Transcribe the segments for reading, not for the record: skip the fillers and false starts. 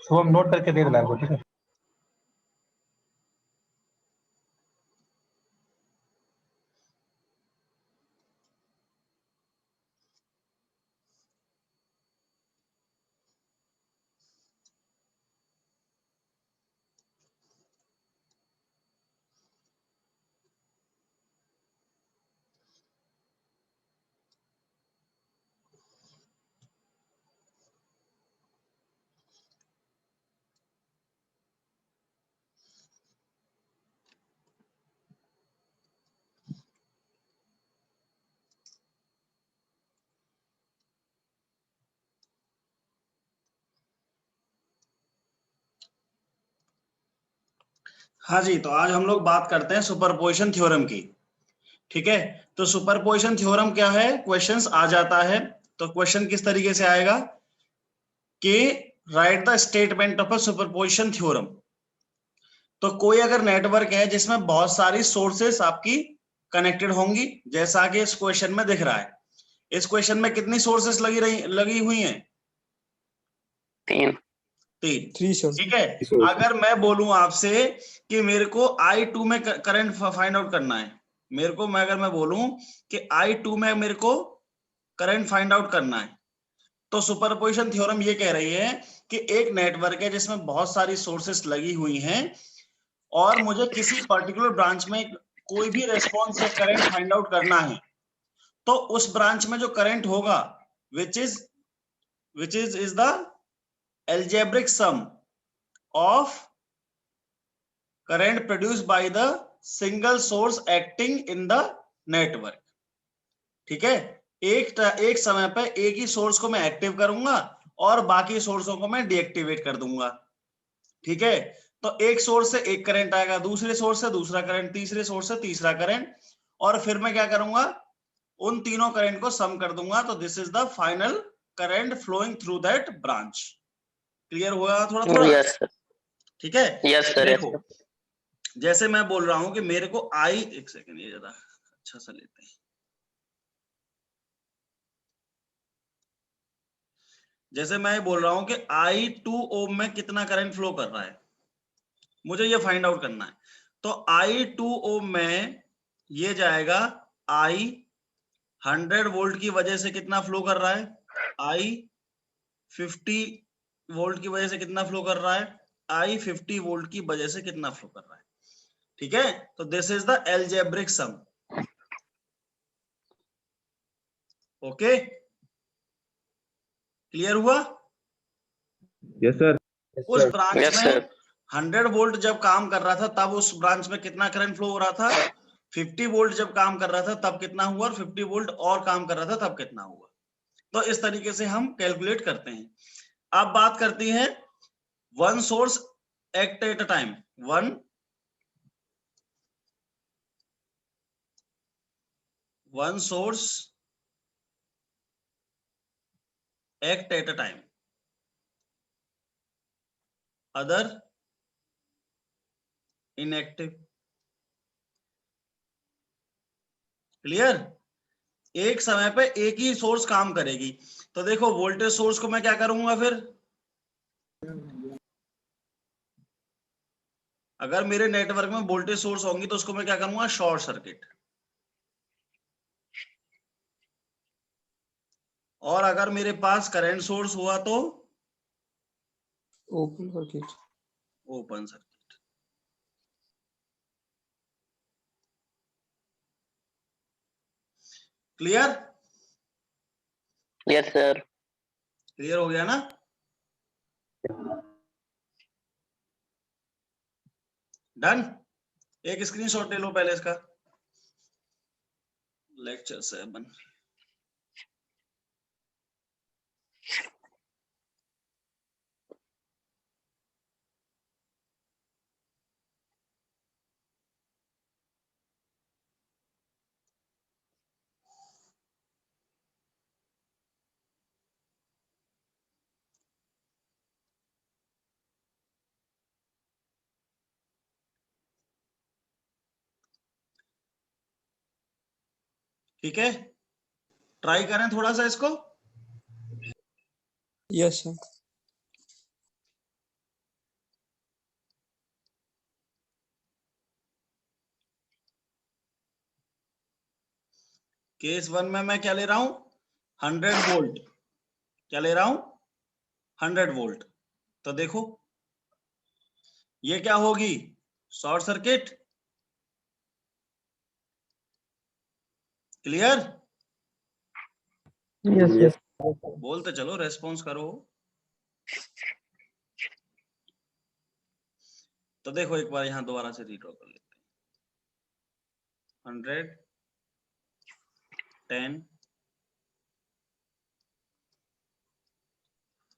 तो हम नोट करके दे देना आपको, ठीक है। हाँ जी, तो आज हम लोग बात करते हैं सुपरपोजिशन थ्योरम की। ठीक है, तो सुपरपोजिशन थ्योरम क्या है, क्वेश्चंस आ जाता है। तो क्वेश्चन किस तरीके से आएगा कि right the statement of a superposition theorem. तो कोई अगर नेटवर्क है जिसमें बहुत सारी सोर्सेस आपकी कनेक्टेड होंगी, जैसा कि इस क्वेश्चन में दिख रहा है। इस क्वेश्चन में कितनी सोर्सेस लगी हुई हैं? तीन। ठीक है, अगर मैं बोलूं आपसे कि मेरे को I2 में करंट फाइंड आउट करना है, अगर मैं बोलूं कि I2 में मेरे को करंट फाइंड आउट करना है, तो सुपरपोजिशन थ्योरम ये कह रही है कि एक नेटवर्क है जिसमें बहुत सारी सोर्सेस लगी हुई हैं और मुझे किसी पर्टिकुलर ब्रांच में कोई भी रेस्पॉन्स या करंट फाइंड आउट करना है, तो उस ब्रांच में जो करंट होगा which is the algebraic sum of current produced by the single source acting in the network। ठीक है, एक समय पे एक ही सोर्स को मैं एक्टिव करूंगा और बाकी सोर्सों को मैं डीएक्टिवेट कर दूंगा। ठीक है, तो एक सोर्स से एक करंट आएगा, दूसरे सोर्स से दूसरा करंट, तीसरे सोर्स से तीसरा करंट, और फिर मैं क्या करूंगा, उन तीनों करंट को सम कर दूंगा। तो this is the final current flowing through that branch. Clear हुआ थोड़ा थोड़ा? Yes sir. ठीक है, यस सर। देखो जैसे मैं बोल रहा हूं कि मेरे को एक सेकंड, ये ज्यादा अच्छा सा लेते हैं। जैसे मैं बोल रहा हूं कि I2 ओम में कितना करंट फ्लो कर रहा है, मुझे ये फाइंड आउट करना है। तो I2 ओम में ये जाएगा I 100 वोल्ट की वजह से कितना फ्लो कर रहा है, I 50 वोल्ट की वजह से कितना फ्लो कर रहा है, I 50 वोल्ट की वजह से कितना फ्लो कर रहा है। ठीक है, तो this is the algebraic sum. Okay, clear हुआ? Yes sir. उस ब्रांच में 100 वोल्ट जब काम कर रहा था तब उस ब्रांच में कितना करंट फ्लो हो रहा था, 50 वोल्ट जब काम कर रहा था तब कितना हुआ, और 50 वोल्ट और काम कर रहा था तब कितना हुआ। तो इस तरीके से हम कैलकुलेट करते हैं। अब बात करती है one source act at a time. One source act at a time, other inactive. Clear? एक समय पे एक ही सोर्स काम करेगी। तो देखो वोल्टेज सोर्स को मैं क्या करूंगा, फिर अगर मेरे नेटवर्क में वोल्टेज सोर्स होंगी तो उसको मैं क्या करूंगा, शॉर्ट सर्किट। और अगर मेरे पास करंट सोर्स हुआ तो open circuit. Open circuit. Clear? Yes sir. Clear हो गया ना? डन। एक स्क्रीनशॉट ले लो पहले इसका। लेक्चर 7। ठीक है, ट्राई करें थोड़ा सा इसको। Yes sir. केस 1 में मैं क्या ले रहा हूं? 100 वोल्ट। क्या ले रहा हूं? 100 वोल्ट। तो देखो ये क्या होगी? Short circuit. क्लियर? यस। बोलते चलो, रेस्पॉन्स करो। तो देखो एक बार यहां दोबारा से रीड्रॉ कर लेते हैं। 100, 10,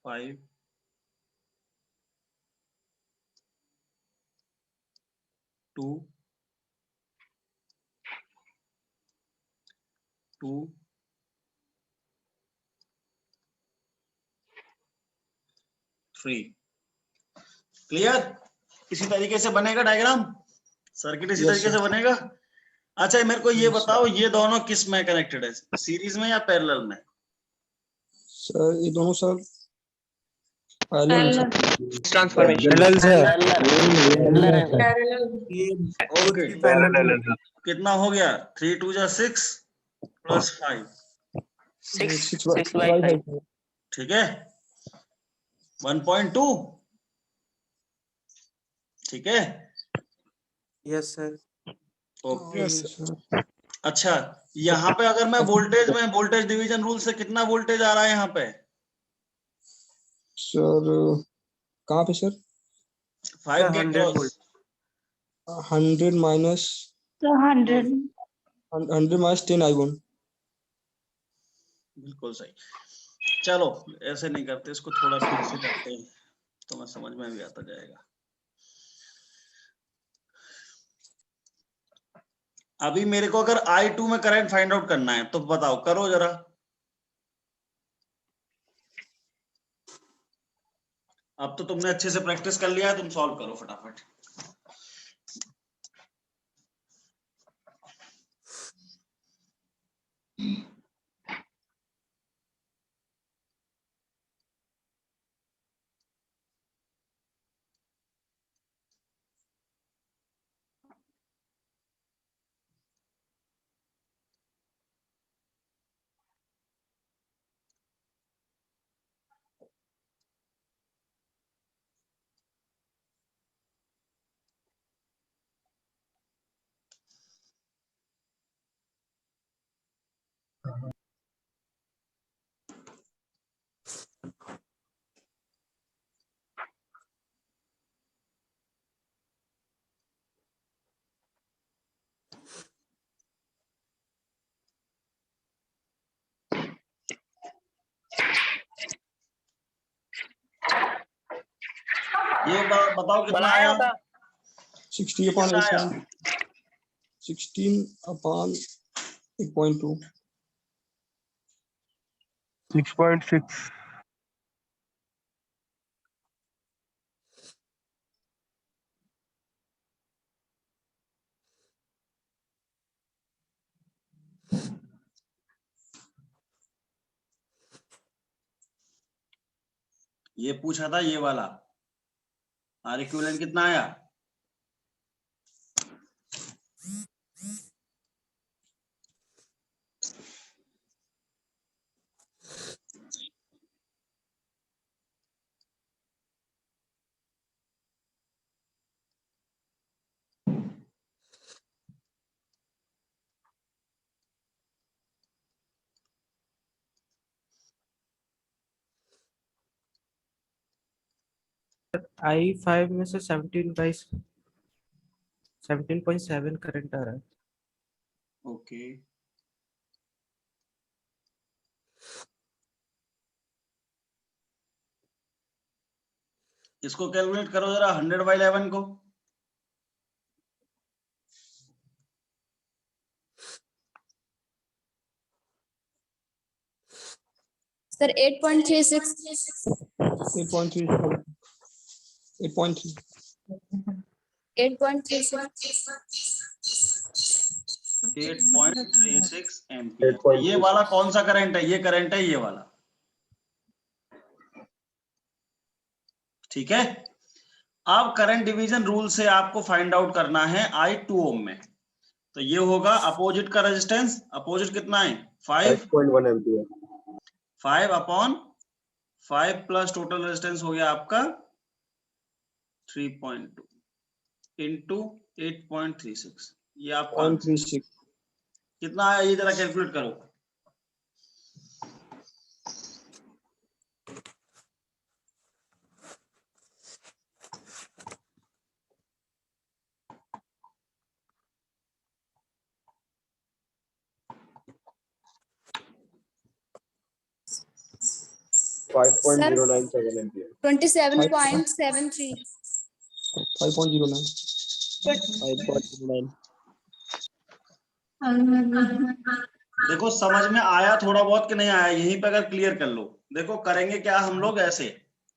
5, 2, 2, 3। क्लियर? इसी तरीके से बनेगा डायग्राम, सर्किट इसी Yes, तरीके sir. से बनेगा। अच्छा मेरे को ये Yes, sir. बताओ, ये दोनों किस में कनेक्टेड है? सीरीज में या पैरेलल में? सर ये दोनों सर पैरेलल में सर। ट्रांसफॉर्मेशन। ओके, कितना हो गया? 3 2 जा 6 प्लस 5। 6/5। ठीक है, 1.2। ठीक है, yes sir. Okay. Yes sir. अच्छा यहाँ पे अगर मैं वोल्टेज में वोल्टेज डिवीजन रूल से कितना वोल्टेज आ रहा है यहाँ पे? सर कहाँ पे सर? 5 के क्रॉस। 100 minus 100 10I1। बिल्कुल सही। चलो ऐसे नहीं करते, इसको थोड़ा ठीक से करते हैं तो मैं समझ में भी आता जाएगा। अभी मेरे को अगर I2 में करंट फाइंड आउट करना है तो बताओ, करो जरा। अब तो तुमने अच्छे से प्रैक्टिस कर लिया है, तुम सॉल्व करो फटाफट। ये बताओ कितना आया? 60 ये upon कितना आया? 16 upon 8.2। 6.6। ये पूछा था ये वाला, आर इक्विवेलेंट कितना आया? I5 में से 17.7 करंट आ रहा है। ओके, इसको कैलकुलेट करो जरा 100/11 को। Sir 8.36 8.3 8.3 8.36 ampere. ये वाला कौन सा करंट है? ये करंट है ये वाला, ठीक है। अब करंट डिवीजन रूल से आपको फाइंड आउट करना है I2 ओम में। तो ये होगा अपोजिट का रेजिस्टेंस। अपोजिट कितना है? 5.1 एम्पियर। 5/5 प्लस टोटल रेजिस्टेंस हो गया आपका 3.2 इंटू 8.36। ये आपका 0.36 कितना आया? ये जरा कैलकुलेट करो। Sir 5.097 ampere. 27.73 5.09 देखो समझ में आया थोड़ा बहुत कि नहीं आया? यहीं पे अगर क्लियर कर लो। देखो करेंगे क्या हम लोग, ऐसे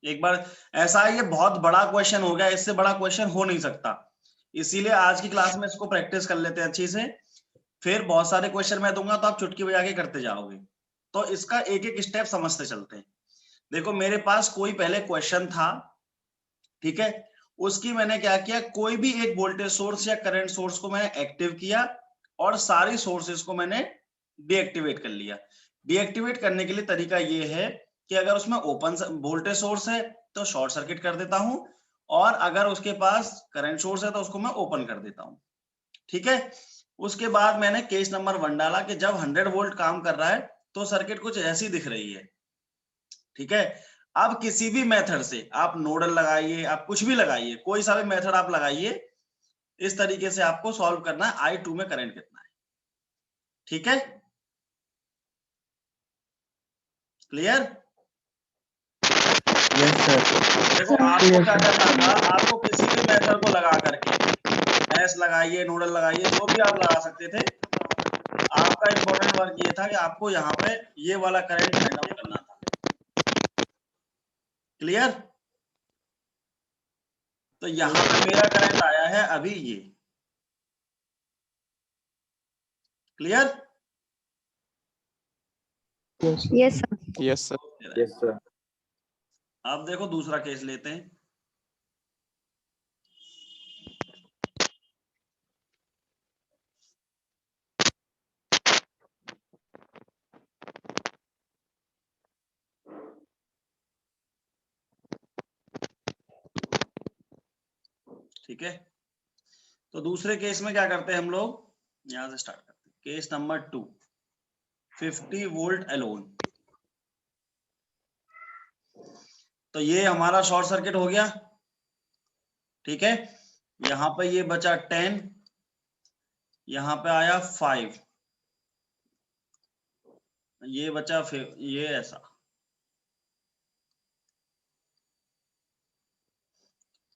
एक बार ऐसा है, ये बहुत बड़ा क्वेश्चन हो गया, इससे बड़ा क्वेश्चन हो नहीं सकता, इसीलिए आज की क्लास में इसको प्रैक्टिस कर लेते हैं अच्छी से। फिर बहुत सारे क्वेश्चन मैं दूंगा तो आप चुटकी बजा के करते जाओगे। तो इसका एक एक स्टेप समझते चलते हैं। देखो मेरे पास कोई पहले क्वेश्चन था, ठीक है, उसकी मैंने क्या किया, कोई भी एक वोल्टेज सोर्स या करंट सोर्स को मैंने एक्टिव किया और सारी सोर्सेस को मैंने डीएक्टिवेट कर लिया। डीएक्टिवेट करने के लिए तरीका ये है कि अगर उसमें ओपन वोल्टेज सोर्स है तो शॉर्ट सर्किट कर देता हूं, और अगर उसके पास करंट सोर्स है तो उसको मैं ओपन कर देता हूं, ठीक है। उसके बाद मैंने केस नंबर 1 डाला कि जब 100 वोल्ट काम कर रहा है तो सर्किट कुछ ऐसी दिख रही है, ठीक है। अब किसी भी मेथड से आप नोडल लगाइए, आप कुछ भी लगाइए, कोई सा भी मेथड आप लगाइए, इस तरीके से आपको सॉल्व करना है I2 में करंट कितना है, ठीक है। क्लियर? Yes sir. देखो आपको क्या करना था, आपको किसी भी मेथड को लगा करके, मैश लगाइए, नोडल लगाइए, जो भी आप लगा सकते थे, आपका इंपॉर्टेंट वर्क ये था कि आपको यहाँ पे ये वाला करंट फाइंड आउट करना था। क्लियर? तो यहाँ पे मेरा करंट आया है अभी ये। Clear? Yes sir yes sir. अब देखो दूसरा केस लेते हैं। ठीक है, तो दूसरे केस में क्या करते हैं हम लोग, यहां से स्टार्ट करते हैं। Case number 2, 50 volt alone. तो ये हमारा शॉर्ट सर्किट हो गया, ठीक है। यहां पे ये बचा 10, यहां पे आया 5, ये बचा फिर ये ऐसा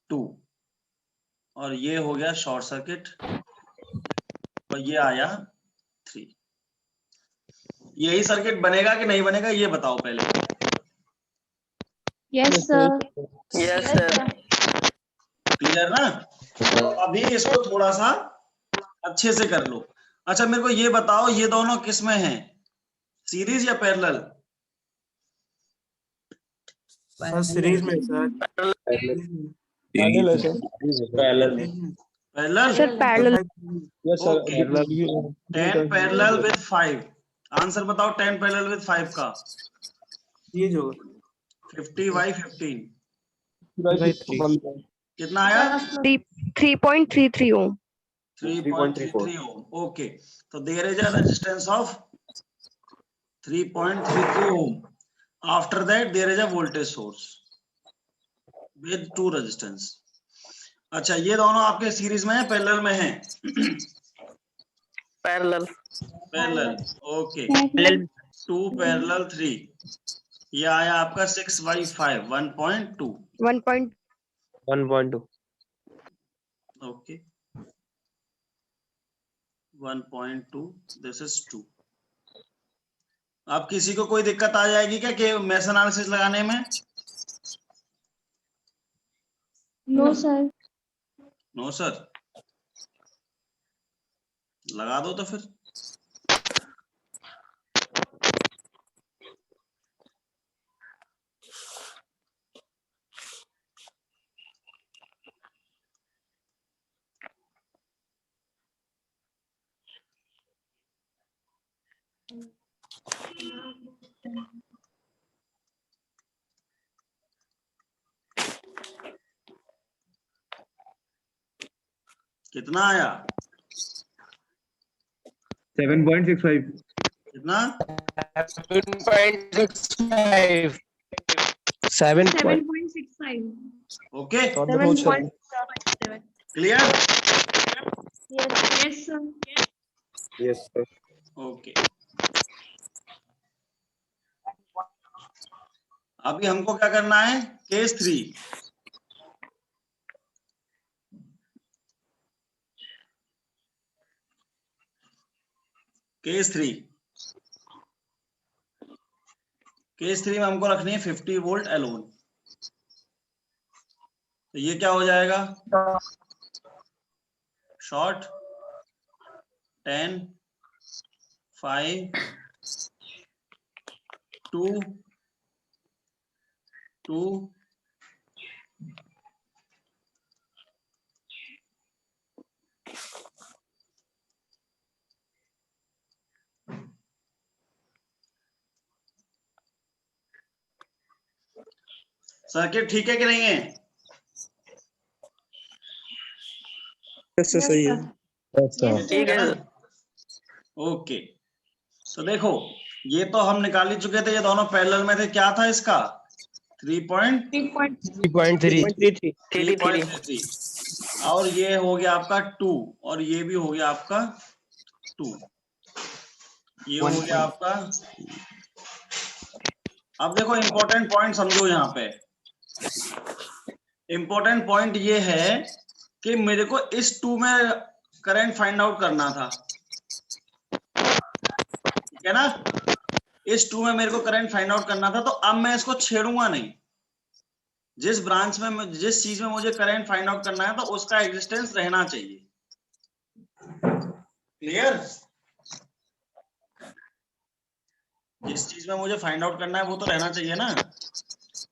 2, और ये हो गया शॉर्ट सर्किट, और ये आया 3। यही सर्किट बनेगा कि नहीं बनेगा ये बताओ पहले। यस सर क्लियर ना? तो अभी इसको थोड़ा सा अच्छे से कर लो। अच्छा मेरे को ये बताओ, ये दोनों किस में हैं, सीरीज या पैरेलल? सर सीरीज में सर। पैरेलल है sir. Parallel? Sir parallel yes sir. Okay. 10 parallel with 5। Answer बताओ 10 पैरेलल विद 5 का। ये जो 50/15 3/3 कितना आया? 3.33 ओम 3.33 ओम। ओके, तो there is a resistance of 3.33 ohm. After that there is a voltage source with 2 resistance. अच्छा, ये दोनों आपके सीरीज में है, पैरेलल में है? पैरेलल। Parallel, okay. 2 पैरेलल 3, ये आया आपका 6/5 1.2। 1.2 ओके, 1.2, दिस इज 2। अब किसी को कोई दिक्कत आ जाएगी क्या कि मेश एनालिसिस लगाने में? No, sir. नो सर, लगा दो तो फिर। कितना आया? 7.65. कितना? 7.65 7.65. Okay, 7.67. Clear? Yes, sir. Yes, sir. Okay, अभी हमको क्या करना है? केस 3। केस 3 में हमको रखनी है 50 वोल्ट एलोन। तो ये क्या हो जाएगा? शॉर्ट 10 5 2 2 सर्किट ठीक है कि नहीं है? यस सही है। ठीक है। ओके, तो देखो, ये तो हम निकाल ही चुके थे, ये दोनों पैरेलल में थे। क्या था इसका? 3.33 और ये हो गया आपका 2 और ये भी हो गया आपका 2, ये हो गया आपका। अब देखो, इंपॉर्टेंट पॉइंट समझो। यहाँ पे इंपॉर्टेंट पॉइंट ये है कि मेरे को इस 2 में करंट फाइंड आउट करना था, ठीक है ना? इस 2 में मेरे को करंट फाइंड आउट करना था, तो अब मैं इसको छेड़ूंगा नहीं। जिस ब्रांच में, जिस चीज में मुझे करंट फाइंड आउट करना है, तो उसका एग्जिस्टेंस रहना चाहिए। क्लियर? जिस चीज में मुझे फाइंड आउट करना है वो तो रहना चाहिए ना।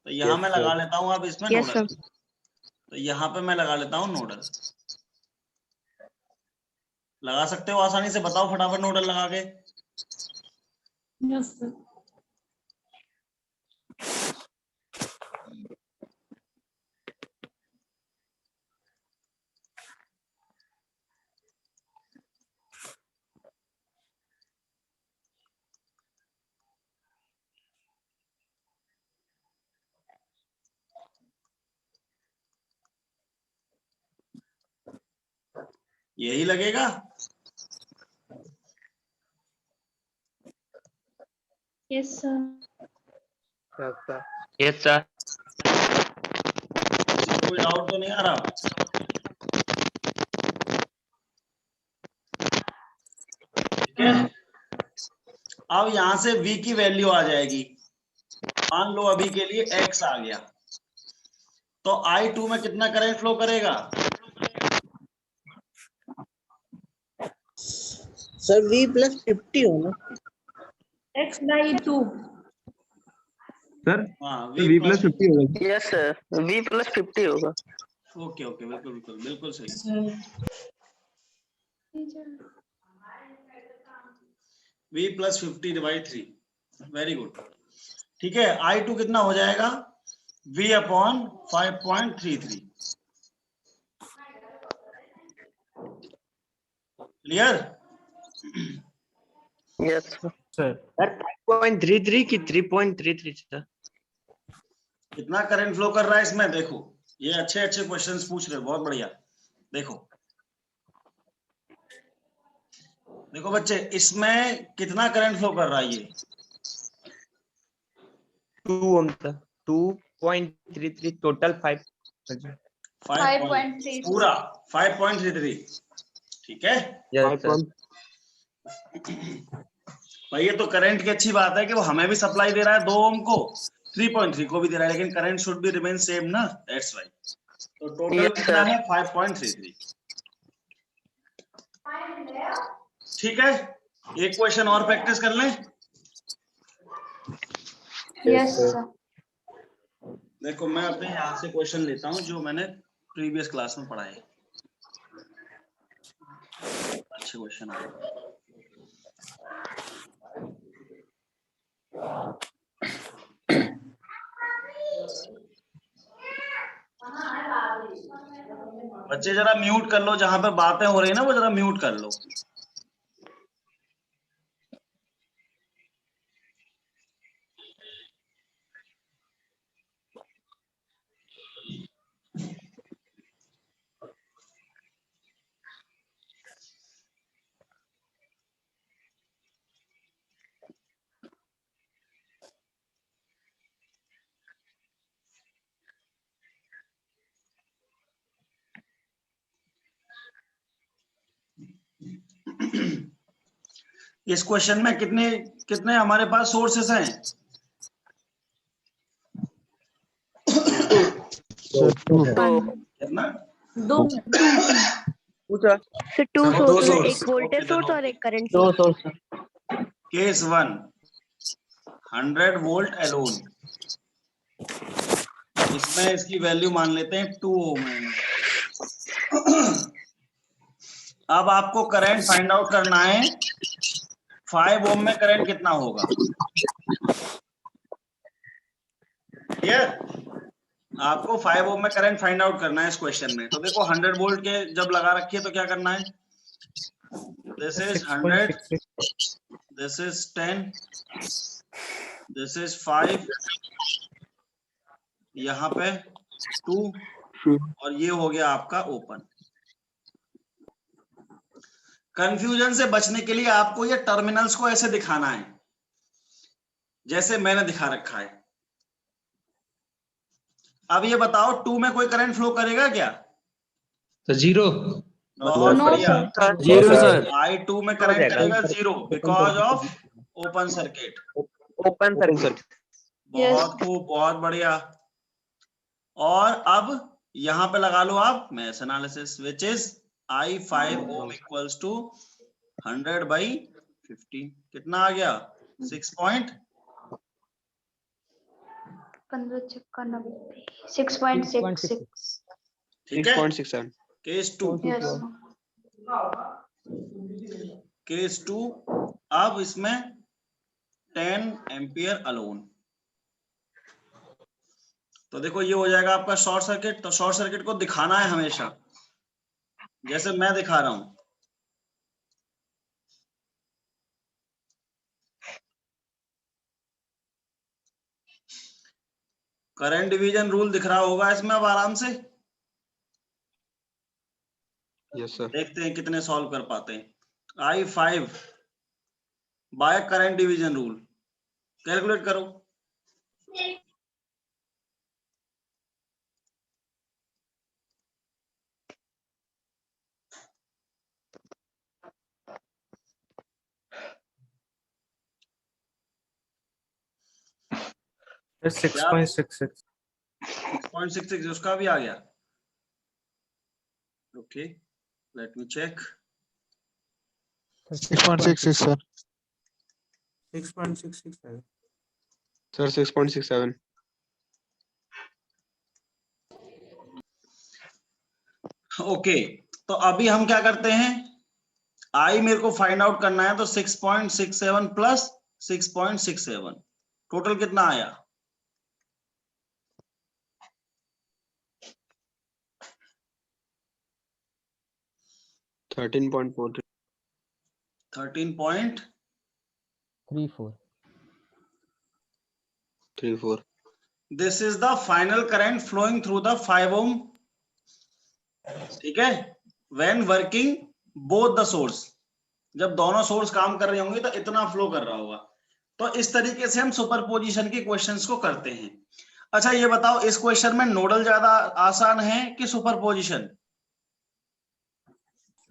तो यहाँ Yes, मैं sir. लगा लेता हूँ अब इसमें Yes, नोडल। तो यहाँ पे मैं लगा लेता हूँ नोडल। लगा सकते हो आसानी से? बताओ फटाफट नोडल लगा के। Yes, sir. यही लगेगा? Yes, sir. Yes, sir. किसी को कोई डाउट तो नहीं आ रहा? ठीक है, अब यहां से V की वैल्यू आ जाएगी। मान लो अभी के लिए X आ गया, तो I2 में कितना करंट फ्लो करेगा? सर V + 50 होगा। X/2. Sir, हाँ, तो V plus 50 होगा। यस सर, V + 50 होगा। ओके ओके, बिल्कुल बिल्कुल बिल्कुल सही। V + 50/3, very good. ठीक है, I2 कितना हो जाएगा? V/5.33। क्लियर? यस सर 3.33 की 3.33 सर। कितना करंट फ्लो कर रहा है इसमें? देखो, ये अच्छे अच्छे क्वेश्चंस पूछ रहे हो, बहुत बढ़िया। देखो देखो बच्चे, इसमें कितना करंट फ्लो कर रहा है ये? 2 ohm था 2.33 टोटल 5 5.3 पूरा 5.33, ठीक है यस सर भाई। ये तो करंट की अच्छी बात है कि वो हमें भी सप्लाई दे रहा है 2 ओम को, 3.3 को भी दे रहा है, लेकिन current should be remain same ना, दैट्स व्हाई। तो टोटल Yes, कितना sir. है? 5.33, ठीक है। एक क्वेश्चन और प्रैक्टिस कर लें। Yes sir. देखो मैं अपने यहाँ से क्वेश्चन लेता हूँ जो मैंने प्रीवियस क्लास में पढ़ा है, अच्छे क्वेश्चन आए। बच्चे जरा म्यूट कर लो, जहां पे बातें हो रही है ना वो जरा म्यूट कर लो। इस क्वेश्चन में कितने कितने हमारे पास सोर्सेस हैं? कितना? दो पूछा सर 2 दो सोर्स है, source. एक वोल्टेज Okay, सोर्स then और एक करंट दो source. Source case 1 100 volt alone, इसमें इसकी वैल्यू मान लेते हैं 2 ओम है। अब आपको करंट फाइंड आउट करना है, 5 ओम में करंट कितना होगा? क्लियर? आपको 5 ओम में करंट फाइंड आउट करना है इस क्वेश्चन में। तो देखो 100 वोल्ट के जब लगा रखी है तो क्या करना है? This is 100, 6.66 this is 10, this is 5, यहाँ पे 2 और ये हो गया आपका ओपन। कंफ्यूजन से बचने के लिए आपको ये टर्मिनल्स को ऐसे दिखाना है जैसे मैंने दिखा रखा है। अब ये बताओ 2 में कोई करंट फ्लो करेगा क्या? तो जीरो। बहुत नो बढ़िया। सर। जीरो सर I2 में करंट करेगा 0 because of open circuit. Open circuit बहुत खूब, बहुत बढ़िया। और अब यहां पे लगा लो आप mesh analysis, which is I5 ohm equals to 100 by 50। कितना आ गया? 6.66। 6.66। ठीक है। 6.67 केस 2, यस केस 2। अब इसमें 10 एम्पियर अलोन। तो देखो ये हो जाएगा आपका शॉर्ट सर्किट। तो शॉर्ट सर्किट को दिखाना है हमेशा जैसे मैं दिखा रहा हूं। करंट डिवीजन रूल दिख रहा होगा इसमें अब आराम से। यस सर देखते हैं कितने सॉल्व कर पाते हैं। I5 by current division rule calculate करो। सर 6.66 6.66 उसका भी आ गया। Okay, let me check. 6.66 sir 6.66 है सर 6.67 ओके, तो अभी हम क्या करते हैं, आई मेरे को फाइंड आउट करना है, तो 6.67 प्लस 6.67 टोटल कितना आया? Thirteen point 13.34। 34 this is the final current flowing through the 5 ohm, ठीक है, when working both the source, जब दोनों सोर्स काम कर रहे होंगे तो इतना फ्लो कर रहा होगा। तो इस तरीके से हम सुपरपोजिशन के क्वेश्चंस को करते हैं। अच्छा ये बताओ, इस क्वेश्चन में नोडल ज्यादा आसान है कि सुपरपोजिशन?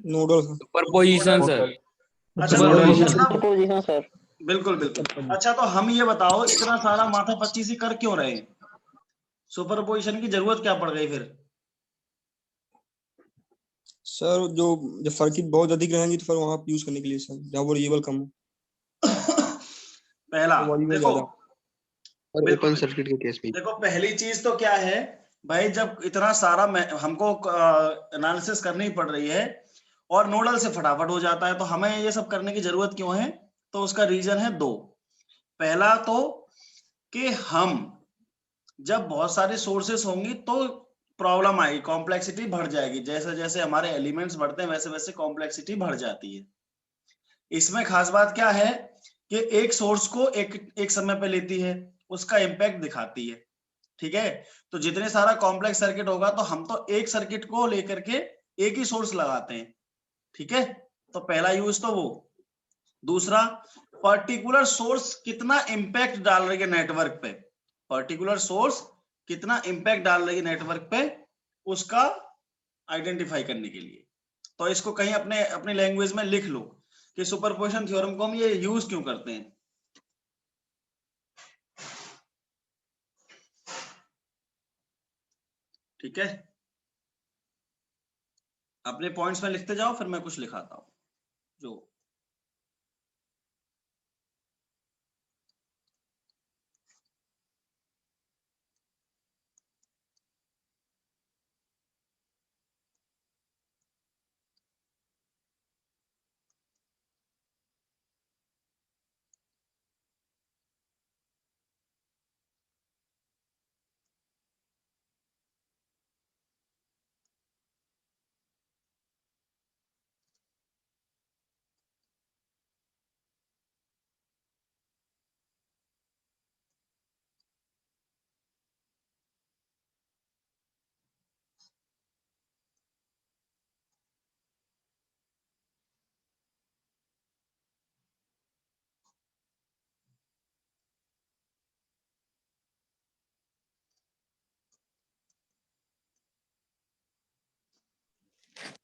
Nodal superposition sir. अच्छा Superposition. मतलब सर। बिल्कुल बिल्कुल। अच्छा तो हम ये बताओ, इतना सारा माथा पच्चीसी कर क्यों रहे हैं? सुपरपोजिशन की जरूरत क्या पड़ गई फिर? सर जो जब सर्किट बहुत अधिक रहेंगी तो फिर वहां यूज करने के लिए सर, जहाँ वेरिएबल कम हो। पहला तो वही में देखो, ज्यादा। और बिल्कुल ओपन सर्किट के केस में देखो, पहली चीज तो क्या है भाई, जब इतना सारा हमको एनालिसिस करनी पड़ रही है और नोडल से फटाफट हो जाता है, तो हमें ये सब करने की जरूरत क्यों है? तो उसका रीजन है दो। पहला तो कि हम जब बहुत सारे सोर्सेस होंगी तो प्रॉब्लम आएगी, कॉम्प्लेक्सिटी बढ़ जाएगी, जैसे जैसे हमारे एलिमेंट्स बढ़ते हैं वैसे वैसे कॉम्प्लेक्सिटी बढ़ जाती है। इसमें खास बात क्या है कि एक सोर्स को एक समय पे लेती है, उसका इंपैक्ट दिखाती है, ठीक है। तो जितने सारा कॉम्प्लेक्स सर्किट होगा तो हम तो एक सर्किट को लेकर के एक ही सोर्स लगाते हैं, ठीक है। तो पहला यूज तो वो। दूसरा, पर्टिकुलर सोर्स कितना इंपैक्ट डाल रही है नेटवर्क पे, पर्टिकुलर सोर्स कितना इंपैक्ट डाल रही है नेटवर्क पे, उसका आइडेंटिफाई करने के लिए। तो इसको कहीं अपने अपनी लैंग्वेज में लिख लो कि सुपरपोजिशन थ्योरम को हम ये यूज क्यों करते हैं। ठीक है, अपने पॉइंट्स में लिखते जाओ, फिर मैं कुछ लिखाता हूं जो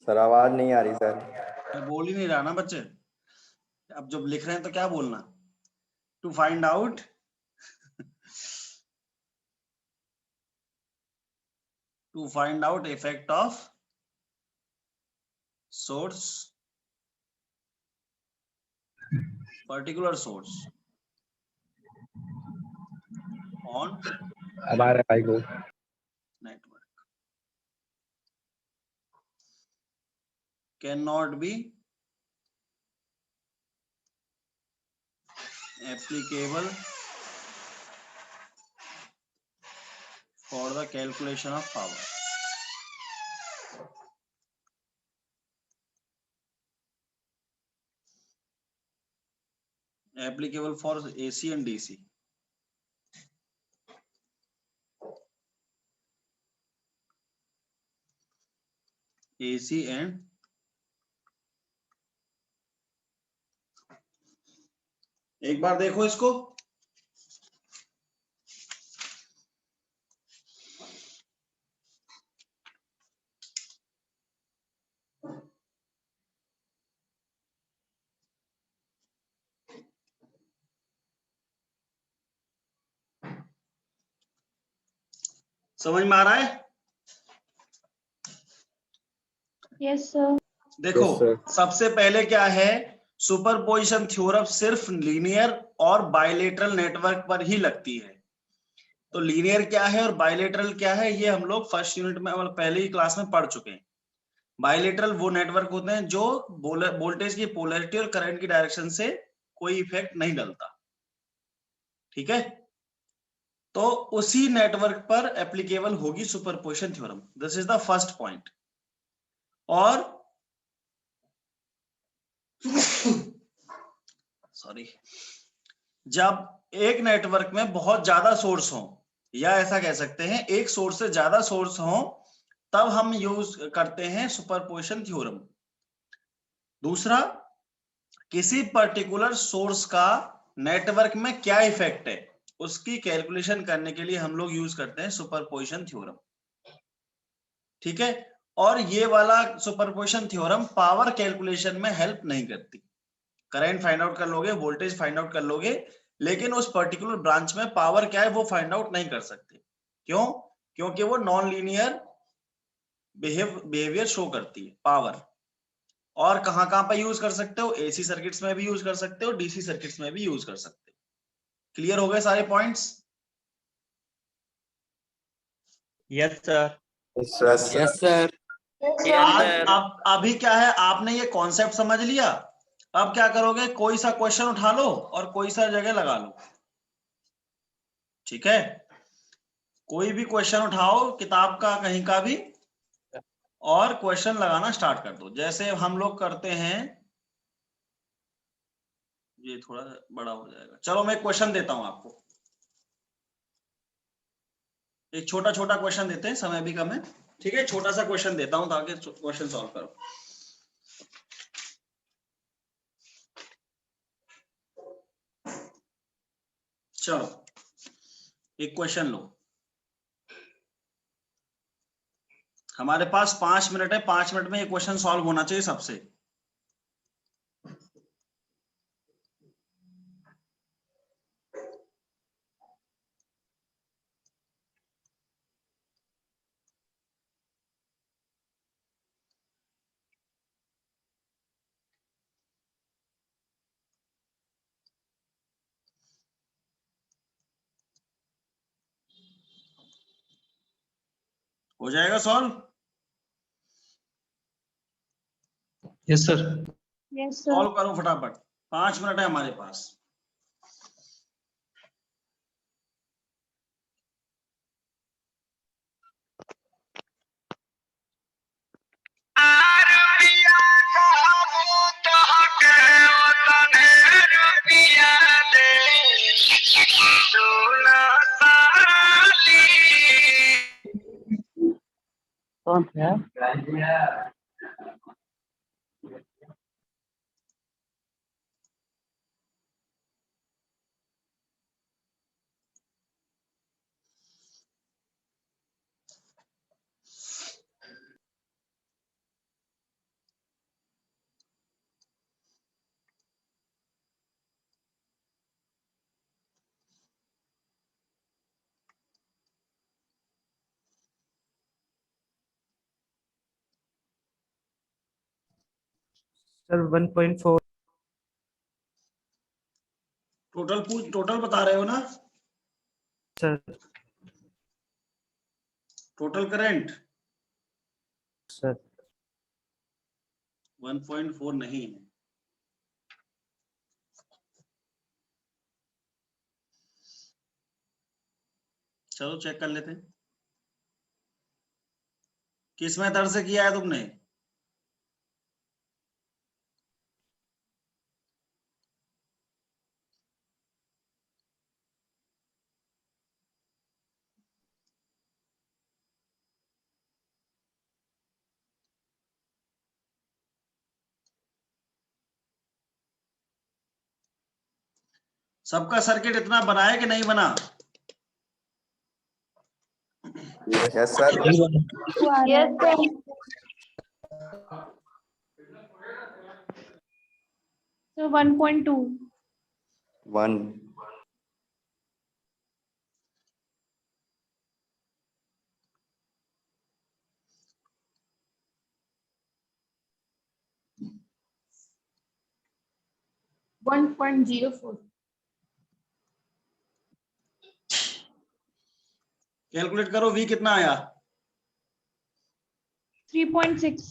सर आवाज नहीं आ रही सर। मैं बोल ही नहीं रहा ना बच्चे, अब जब लिख रहे हैं तो क्या बोलना? To find out to find out effect of source, particular source on network cannot be applicable for the calculation of power. Applicable for AC and DC. AC and एक बार देखो इसको, समझ में आ रहा है? Yes sir. देखो Yes, sir. सबसे पहले क्या है, सुपरपोजिशन थ्योरम सिर्फ लीनियर और बाइलेटरल नेटवर्क पर ही लगती है। तो लीनियर क्या है और बाइलेटरल क्या है, ये हम लोग फर्स्ट यूनिट में मतलब पहले ही क्लास में पढ़ चुके हैं। बाइलेटरल वो नेटवर्क होते हैं जो वोल्टेज की पोलैरिटी और करंट की डायरेक्शन से कोई इफेक्ट नहीं डलता, ठीक है। तो उसी नेटवर्क पर एप्लीकेबल होगी superposition theorem, this is the first point. और सॉरी, जब एक नेटवर्क में बहुत ज्यादा सोर्स हो, या ऐसा कह सकते हैं एक सोर्स से ज्यादा सोर्स हो तब हम यूज करते हैं सुपरपोजिशन थ्योरम। दूसरा, किसी पर्टिकुलर सोर्स का नेटवर्क में क्या इफेक्ट है उसकी कैलकुलेशन करने के लिए हम लोग यूज करते हैं सुपरपोजिशन थ्योरम। ठीक है, और ये वाला सुपरपोजिशन थ्योरम पावर कैलकुलेशन में हेल्प नहीं करती। करंट फाइंड आउट कर लोगे, वोल्टेज फाइंड आउट कर लोगे, लेकिन उस पर्टिकुलर ब्रांच में पावर क्या है वो फाइंड आउट नहीं कर सकते। क्यों? क्योंकि वो नॉन लीनियर बिहेवियर शो करती है पावर। और कहां पे यूज कर सकते हो? एसी सर्किट्स में भी यूज कर सकते हो, डीसी सर्किट्स में भी यूज कर सकते हो। क्लियर हो गए सारे points? Yes sir. Yes sir. अब अभी क्या है, आपने ये कॉन्सेप्ट समझ लिया। अब क्या करोगे, कोई सा क्वेश्चन उठा लो और कोई सा जगह लगा लो। ठीक है, कोई भी क्वेश्चन उठाओ किताब का कहीं का भी और क्वेश्चन लगाना स्टार्ट कर दो। जैसे हम लोग करते हैं, ये थोड़ा बड़ा हो जाएगा। चलो मैं एक क्वेश्चन देता हूं आपको, एक छोटा छोटा क्वेश्चन देते हैं, समय भी कम है। ठीक है, छोटा सा क्वेश्चन देता हूं ताकि क्वेश्चन सॉल्व करो। चलो एक क्वेश्चन लो, हमारे पास 5 मिनट है, 5 मिनट में ये क्वेश्चन सॉल्व होना चाहिए सबसे। हो जाएगा solve? Yes sir. Yes, sir. Solve करो फटाफट, 5 मिनट है हमारे पास। कौन है? 1.4 टोटल बता रहे हो ना? सर। टोटल करंट सर 1.4 नहीं है। चलो चेक कर लेते हैं, किस मेथड से किया है तुमने? सबका सर्किट इतना बना है कि नहीं बना? Yes sir. Yes, sir. So 1.2. 1 1.04. Calculate करो, V कितना आया? 3.6.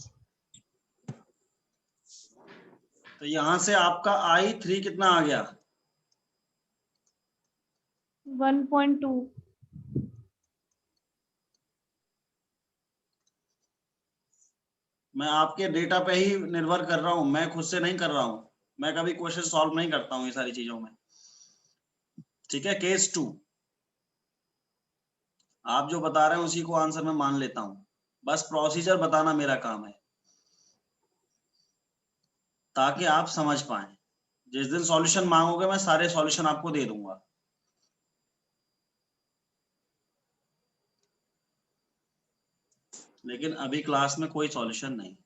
तो यहां से आपका I3 कितना आ गया? 1.2. मैं आपके डेटा पे ही निर्भर कर रहा हूं, मैं खुद से नहीं कर रहा हूं। मैं कभी क्वेश्चन सॉल्व नहीं करता हूं ये सारी चीजों में। ठीक है, केस 2 आप जो बता रहे हैं उसी को आंसर मैं मान लेता हूं, बस प्रोसीजर बताना मेरा काम है ताकि आप समझ पाए। जिस दिन सॉल्यूशन मांगोगे मैं सारे सॉल्यूशन आपको दे दूंगा। लेकिन अभी क्लास में कोई सॉल्यूशन नहीं,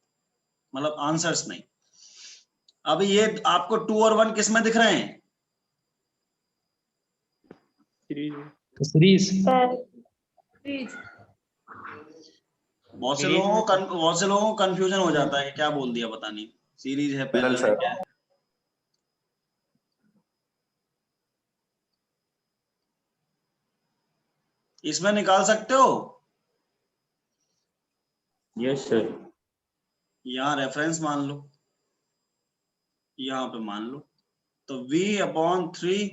मतलब आंसर्स नहीं। अभी ये आपको 2 और 1 किस में दिख रहे हैं? सीरीज। बहुत से लोगों को कंफ्यूजन हो जाता है कि क्या बोल दिया पता नहीं, सीरीज है पैरेलल है सर। क्या है? इसमें निकाल सकते हो? Yes sir. यहाँ रेफरेंस मान लो, यहाँ पे मान लो, तो v/3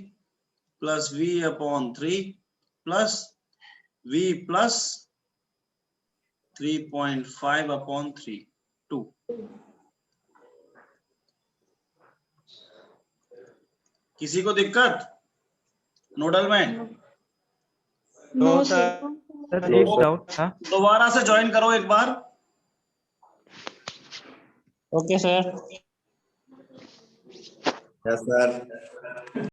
plus v/3 plus v plus 3.5/3 2। किसी को दिक्कत नोडल में? No, तो sir. सर एक डाउट था। दोबारा से ज्वाइन करो एक बार। Okay sir. Yes, sir.